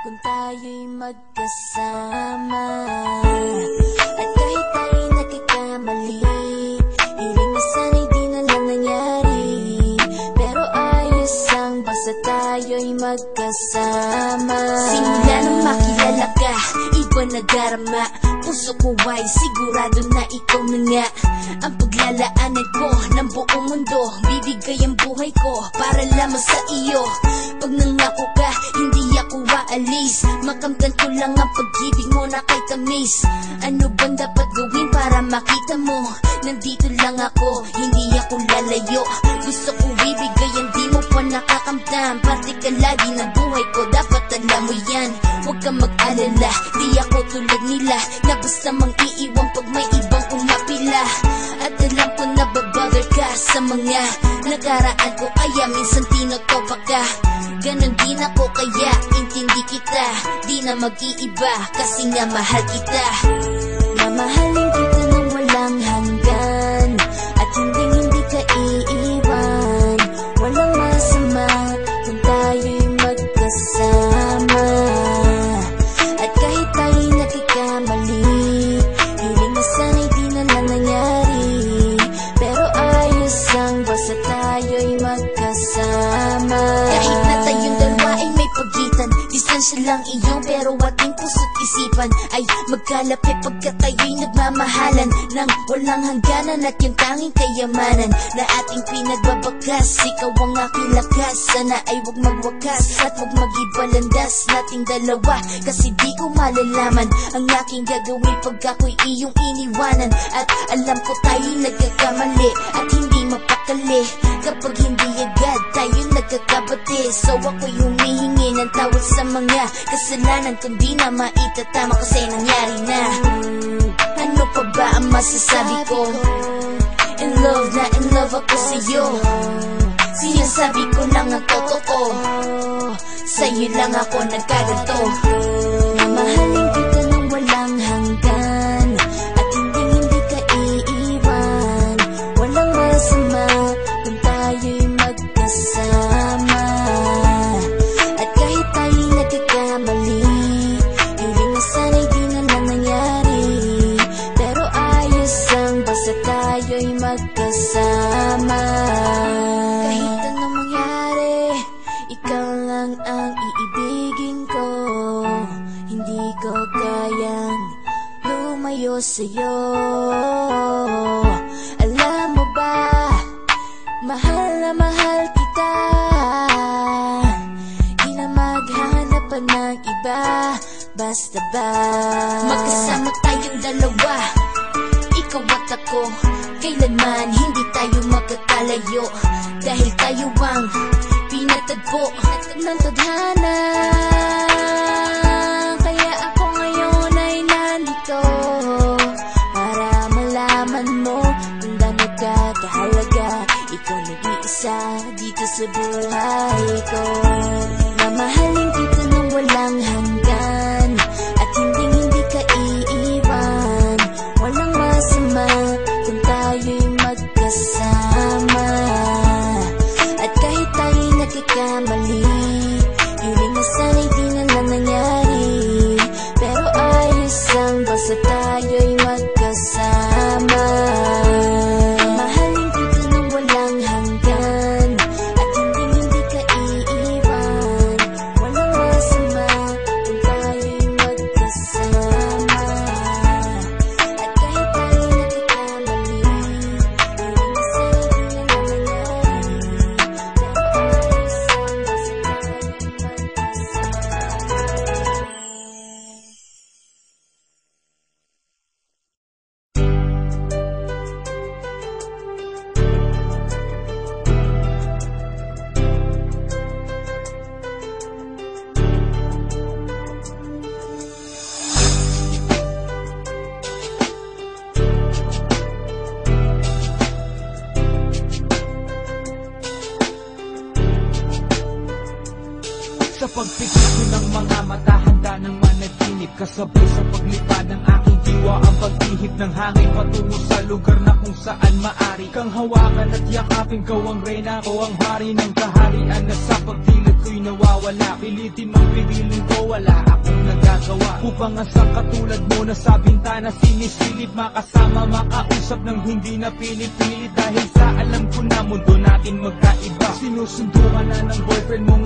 kung tayo'y magkasama. At kahit tayo'y nagkakamali, hiling na sana'y di na lang nangyari. Pero ayos ang basta tayo'y magkasama. Simula nang makilala ka, iba na darama. Puso ko ay sigurado na ikaw na nga ang paglalaanan ko ng buong mundo. Bibigay ang buhay ko para lamang sa iyo. Pag nangako ka, hindi ako aalis. Makamtan ko lang ang pag-ibig mo na kay tamis. Ano bang dapat gawin para makita mo? Nandito lang ako, hindi ako lalayo. Gusto ko ibigay ang di mo pa nakakamtan. Parte ka lagi ng buhay ko, dapat alam mo yan. Huwag kang mag-alala, di ako tulad nila na basta mang iiwan pag may ibang umapila. At alam ko na babother ka sa mga nakaraan ko, kaya minsan tinotopa ka. Ganon din ako kaya intindi kita. Di na mag-iiba kasi nga mahal kita. Mamahalin kita nang walang hanggan, at hindi ka iiwan. Walang masama kung tayo'y magkasama. At kahit tayo'y nagkakamali, hiling na sana'y di na lang nangyari. Pero ayos ang basta tayo'y magkasama. Kahit na tayong dalawa ay may pagitan, distansya lang iyong pero ating puso't isipan ay magkalapit pagkat tayo'y nagmamahalan ng walang hangganan. At yung tanging kayamanan na ating pinagbabakas, ikaw ang aking lakas. Sana ay huwag magwakas at huwag mag-ibalandas nating dalawa, kasi di ko malalaman ang aking gagawin pag ako'y iyong iniwanan. At alam ko tayo'y nagkakamali at hindi mapakali kapag hindi agad tayo'y nagkakabati. So ako'y humihingi ng tawad sa mga kasalanan kung di na maitatama kasi nangyari na. Ano pa ba ang masasabi ko? In love na in love ako sa'yo. Sinasabi ko lang ang totoo, sa'yo lang ako nagkaganto. Mamahalin kita nang walang hanggan, at hindi ka iiwan. Walang masama kung tayo'y magkasama. At kahit tayo'y nagkakamali, hiling na sana'y di na lang nangyari. Pero ayos ang basta tayo'y magkasama. Kahit anong mangyari, ikaw lang ang iibigin ko. Hindi ko kayang lumayo sa'yo. Alam mo ba, mahal na mahal kita. Di na maghanap pa ng iba, basta ba magkasama tayong dalawa, ikaw at ako. Kailanman hindi tayo magkakalayo, dahil tayo ang pinatagpo ng tadhana. Kaya ako ngayon ay nandito para malaman mo kung gaano ka kahalaga. Ikaw nag-iisa dito sa buhay ko. Mamahalin kita nang walang hanggan, at hindi ka iiwan. Walang masama kung tayo'y magkasama. At kahit tayo'y nagkakamali, hiling na sana'y di na lang nangyari. Pero ayos ang basta tayo'y magkasama. Mamahalin kita nang walang hanggan, at hindi ka iiwan. Walang masama kung tayo'y magkasama. At kahit tayo'y nagkakamali, hiling na sana'y di na lang nangyari. Pero ayos ang basta tayo'y magkasama. Sa pagpikit ko ng mga mata, handa nang managinip, kasabay sa paglipad ng aking diwa. Kaliwa ang pagtihip ng hangin patungo sa lugar na kung saan maari kang hawakan at yakapin. Ko ang reyna, ko ang hari ng kaharian na sa pagdilid ko'y nawawala. Pilitin mang pipilin ko, wala akong nagagawa upang ang katulad mo na sa bintana sinisilip, makasama, makausap ng hindi na pilit-pilit. Dahil sa alam ko na mundo natin magkaiba. Sinusundo ka na ng boyfriend mo